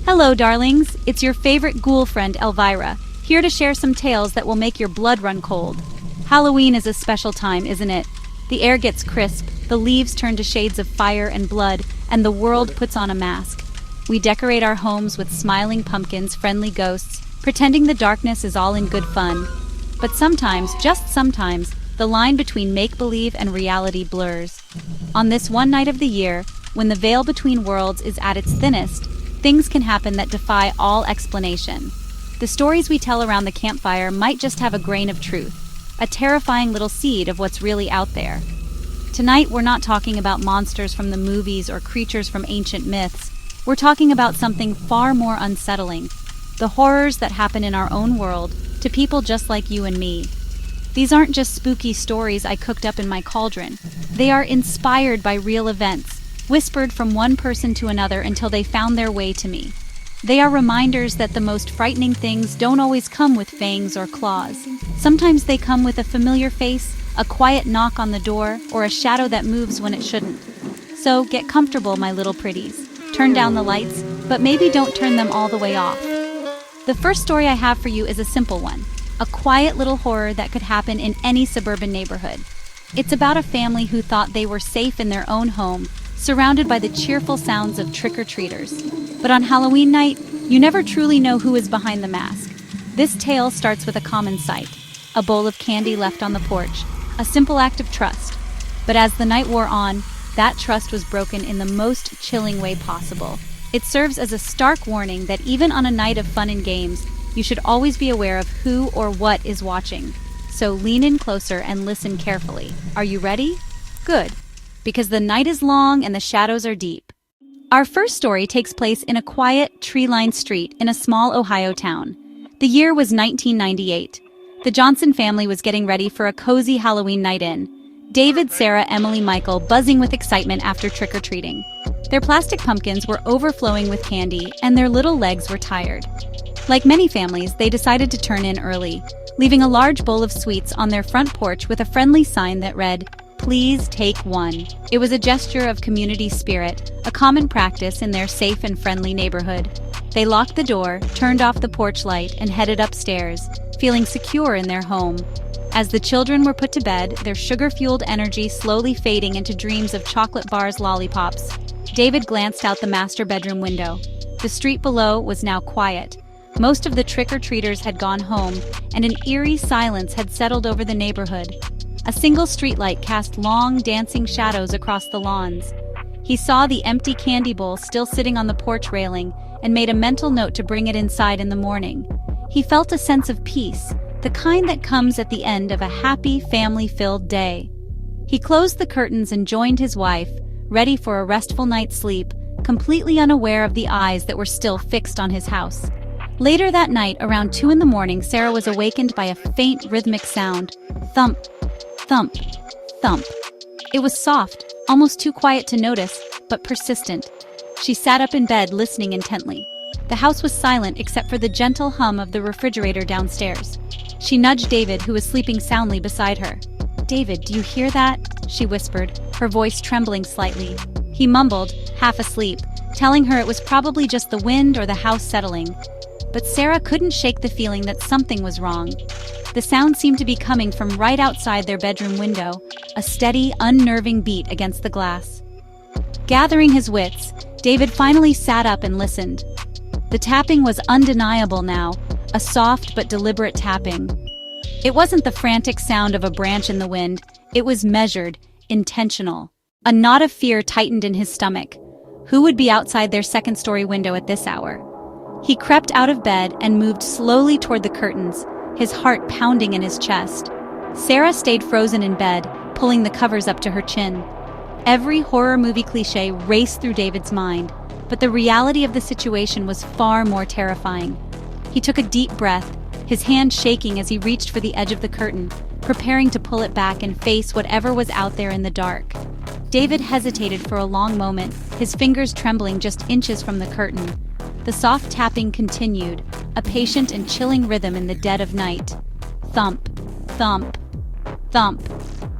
Hello, darlings. It's your favorite ghoul friend, Elvira, here to share some tales that will make your blood run cold. Halloween is a special time, isn't it? The air gets crisp, the leaves turn to shades of fire and blood, and the world puts on a mask. We decorate our homes with smiling pumpkins, friendly ghosts, pretending the darkness is all in good fun. But sometimes, just sometimes, the line between make-believe and reality blurs. On this one night of the year, when the veil between worlds is at its thinnest, things can happen that defy all explanation. The stories we tell around the campfire might just have a grain of truth, a terrifying little seed of what's really out there. Tonight, we're not talking about monsters from the movies or creatures from ancient myths. We're talking about something far more unsettling, the horrors that happen in our own world to people just like you and me. These aren't just spooky stories I cooked up in my cauldron. They are inspired by real events, whispered from one person to another until they found their way to me. They are reminders that the most frightening things don't always come with fangs or claws. Sometimes they come with a familiar face, a quiet knock on the door, or a shadow that moves when it shouldn't. So get comfortable, my little pretties. Turn down the lights, but maybe don't turn them all the way off. The first story I have for you is a simple one, a quiet little horror that could happen in any suburban neighborhood. It's about a family who thought they were safe in their own home, surrounded by the cheerful sounds of trick-or-treaters. But on Halloween night, you never truly know who is behind the mask. This tale starts with a common sight, a bowl of candy left on the porch, a simple act of trust. But as the night wore on, that trust was broken in the most chilling way possible. It serves as a stark warning that even on a night of fun and games, you should always be aware of who or what is watching. So lean in closer and listen carefully. Are you ready? Good, because the night is long and the shadows are deep. Our first story takes place in a quiet, tree-lined street in a small Ohio town. The year was 1998. The Johnson family was getting ready for a cozy Halloween night in. David, Sarah, Emily, Michael buzzing with excitement after trick-or-treating. Their plastic pumpkins were overflowing with candy, and their little legs were tired. Like many families, they decided to turn in early, leaving a large bowl of sweets on their front porch with a friendly sign that read, "Please take one." It was a gesture of community spirit, a common practice in their safe and friendly neighborhood. They locked the door, turned off the porch light, and headed upstairs, feeling secure in their home. As the children were put to bed, their sugar-fueled energy slowly fading into dreams of chocolate bars, lollipops, David glanced out the master bedroom window. The street below was now quiet. Most of the trick-or-treaters had gone home, and an eerie silence had settled over the neighborhood. A single streetlight cast long, dancing shadows across the lawns. He saw the empty candy bowl still sitting on the porch railing and made a mental note to bring it inside in the morning. He felt a sense of peace, the kind that comes at the end of a happy, family-filled day. He closed the curtains and joined his wife, ready for a restful night's sleep, completely unaware of the eyes that were still fixed on his house. Later that night, around 2 a.m, Sarah was awakened by a faint, rhythmic sound. Thump, thump, thump. It was soft, almost too quiet to notice, but persistent. She sat up in bed, listening intently. The house was silent except for the gentle hum of the refrigerator downstairs. She nudged David, who was sleeping soundly beside her. "David, do you hear that?" she whispered, her voice trembling slightly. He mumbled, half asleep, telling her it was probably just the wind or the house settling. But Sarah couldn't shake the feeling that something was wrong. The sound seemed to be coming from right outside their bedroom window, a steady, unnerving beat against the glass. Gathering his wits, David finally sat up and listened. The tapping was undeniable now, a soft but deliberate tapping. It wasn't the frantic sound of a branch in the wind, it was measured, intentional. A knot of fear tightened in his stomach. Who would be outside their second-story window at this hour? He crept out of bed and moved slowly toward the curtains, his heart pounding in his chest. Sarah stayed frozen in bed, pulling the covers up to her chin. Every horror movie cliché raced through David's mind, but the reality of the situation was far more terrifying. He took a deep breath, his hand shaking as he reached for the edge of the curtain, preparing to pull it back and face whatever was out there in the dark. David hesitated for a long moment, his fingers trembling just inches from the curtain. The soft tapping continued, a patient and chilling rhythm in the dead of night. Thump, thump, thump.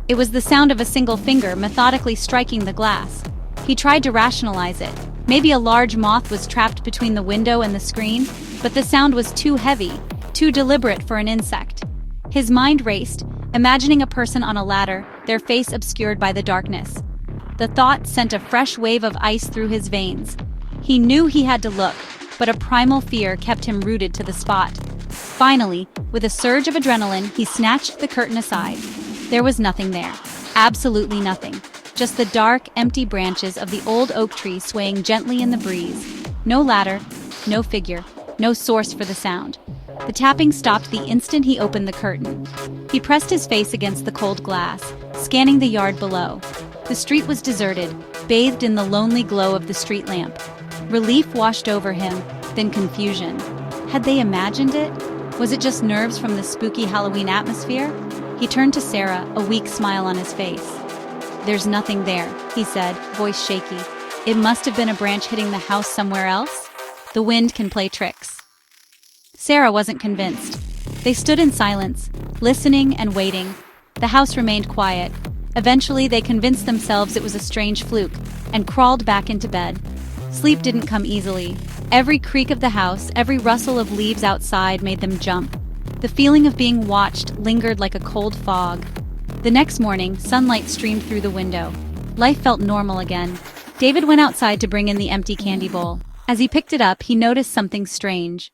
It was the sound of a single finger methodically striking the glass. He tried to rationalize it. Maybe a large moth was trapped between the window and the screen, but the sound was too heavy, too deliberate for an insect. His mind raced, imagining a person on a ladder, their face obscured by the darkness. The thought sent a fresh wave of ice through his veins. He knew he had to look, but a primal fear kept him rooted to the spot. Finally, with a surge of adrenaline, he snatched the curtain aside. There was nothing there. Absolutely nothing. Just the dark, empty branches of the old oak tree swaying gently in the breeze. No ladder, no figure, no source for the sound. The tapping stopped the instant he opened the curtain. He pressed his face against the cold glass, scanning the yard below. The street was deserted, bathed in the lonely glow of the street lamp. Relief washed over him, then confusion. Had they imagined it? Was it just nerves from the spooky Halloween atmosphere? He turned to Sarah, a weak smile on his face. "There's nothing there," he said, voice shaky. "It must have been a branch hitting the house somewhere else. The wind can play tricks." Sarah wasn't convinced. They stood in silence, listening and waiting. The house remained quiet. Eventually, they convinced themselves it was a strange fluke and crawled back into bed. Sleep didn't come easily. Every creak of the house, every rustle of leaves outside made them jump. The feeling of being watched lingered like a cold fog. The next morning, sunlight streamed through the window. Life felt normal again. David went outside to bring in the empty candy bowl. As he picked it up, he noticed something strange.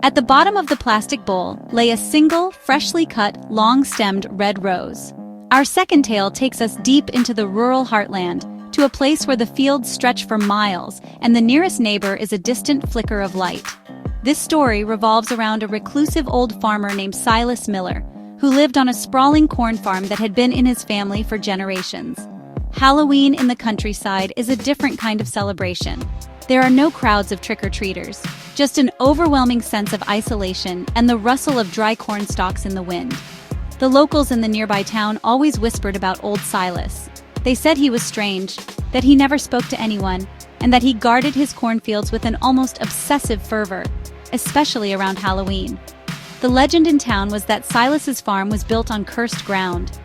At the bottom of the plastic bowl lay a single, freshly cut, long-stemmed red rose. Our second tale takes us deep into the rural heartland, to a place where the fields stretch for miles, and the nearest neighbor is a distant flicker of light. This story revolves around a reclusive old farmer named Silas Miller, who lived on a sprawling corn farm that had been in his family for generations. Halloween in the countryside is a different kind of celebration. There are no crowds of trick-or-treaters, just an overwhelming sense of isolation and the rustle of dry corn stalks in the wind. The locals in the nearby town always whispered about old Silas. They said he was strange, that he never spoke to anyone, and that he guarded his cornfields with an almost obsessive fervor, especially around Halloween. The legend in town was that Silas's farm was built on cursed ground.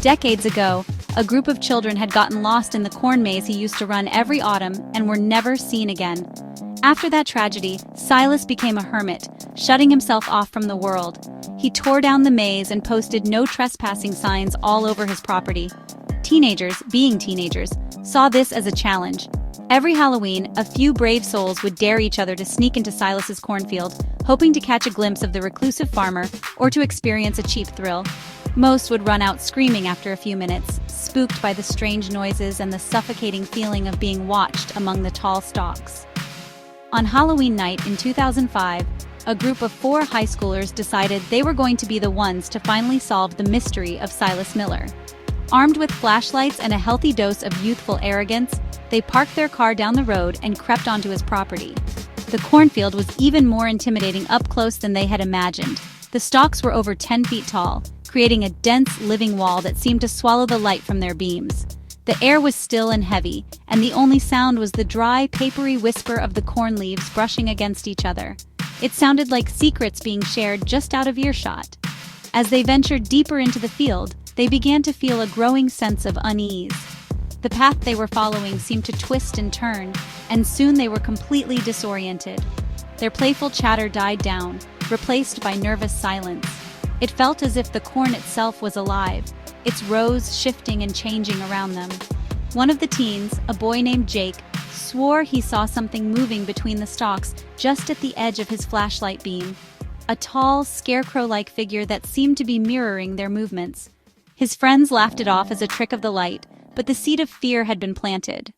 Decades ago, a group of children had gotten lost in the corn maze he used to run every autumn and were never seen again. After that tragedy, Silas became a hermit, shutting himself off from the world. He tore down the maze and posted no trespassing signs all over his property. Teenagers, being teenagers, saw this as a challenge. Every Halloween, a few brave souls would dare each other to sneak into Silas's cornfield, hoping to catch a glimpse of the reclusive farmer or to experience a cheap thrill. Most would run out screaming after a few minutes, spooked by the strange noises and the suffocating feeling of being watched among the tall stalks. On Halloween night in 2005, a group of 4 high schoolers decided they were going to be the ones to finally solve the mystery of Silas Miller. Armed with flashlights and a healthy dose of youthful arrogance, they parked their car down the road and crept onto his property. The cornfield was even more intimidating up close than they had imagined. The stalks were over 10 feet tall, creating a dense, living wall that seemed to swallow the light from their beams. The air was still and heavy, and the only sound was the dry, papery whisper of the corn leaves brushing against each other. It sounded like secrets being shared just out of earshot. As they ventured deeper into the field, they began to feel a growing sense of unease. The path they were following seemed to twist and turn, and soon they were completely disoriented. Their playful chatter died down, replaced by nervous silence. It felt as if the corn itself was alive, its rows shifting and changing around them. One of the teens, a boy named Jake, swore he saw something moving between the stalks just at the edge of his flashlight beam. A tall, scarecrow-like figure that seemed to be mirroring their movements. His friends laughed it off as a trick of the light, but the seed of fear had been planted.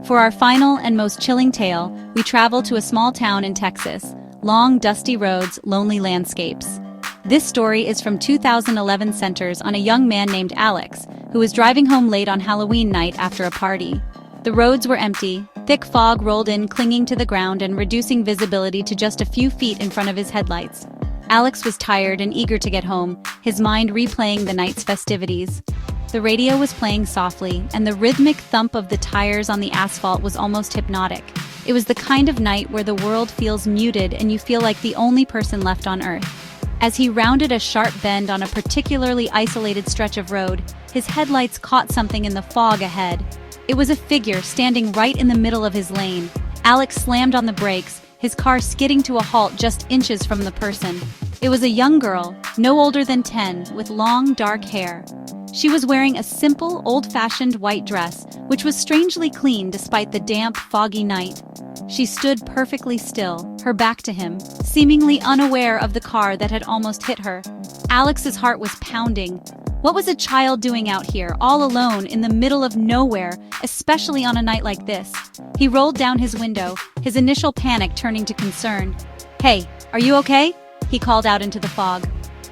For our final and most chilling tale, we travel to a small town in Texas. Long, dusty roads, lonely landscapes. This story is from 2011, centers on a young man named Alex, who was driving home late on Halloween night after a party. The roads were empty, thick fog rolled in, clinging to the ground and reducing visibility to just a few feet in front of his headlights. Alex was tired and eager to get home, his mind replaying the night's festivities. The radio was playing softly, and the rhythmic thump of the tires on the asphalt was almost hypnotic. It was the kind of night where the world feels muted and you feel like the only person left on Earth. As he rounded a sharp bend on a particularly isolated stretch of road, his headlights caught something in the fog ahead. It was a figure standing right in the middle of his lane. Alex slammed on the brakes, his car skidding to a halt just inches from the person. It was a young girl, no older than 10, with long, dark hair. She was wearing a simple, old-fashioned white dress, which was strangely clean despite the damp, foggy night. She stood perfectly still, her back to him, seemingly unaware of the car that had almost hit her. Alex's heart was pounding. What was a child doing out here, all alone, in the middle of nowhere, especially on a night like this? He rolled down his window, his initial panic turning to concern. "Hey, are you okay?" he called out into the fog.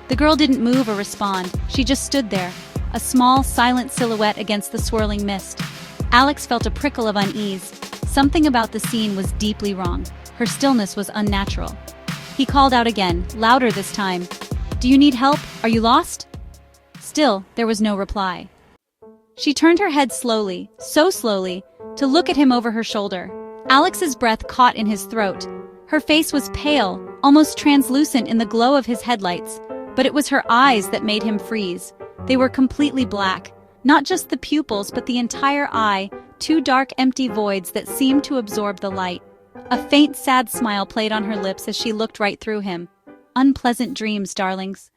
The girl didn't move or respond, she just stood there, a small, silent silhouette against the swirling mist. Alex felt a prickle of unease. Something about the scene was deeply wrong. Her stillness was unnatural. He called out again, louder this time. "Do you need help? Are you lost?" Still, there was no reply. She turned her head slowly, so slowly, to look at him over her shoulder. Alex's breath caught in his throat. Her face was pale, almost translucent in the glow of his headlights, but it was her eyes that made him freeze. They were completely black, not just the pupils but the entire eye, two dark empty voids that seemed to absorb the light. A faint sad smile played on her lips as she looked right through him. "Unpleasant dreams, darlings,"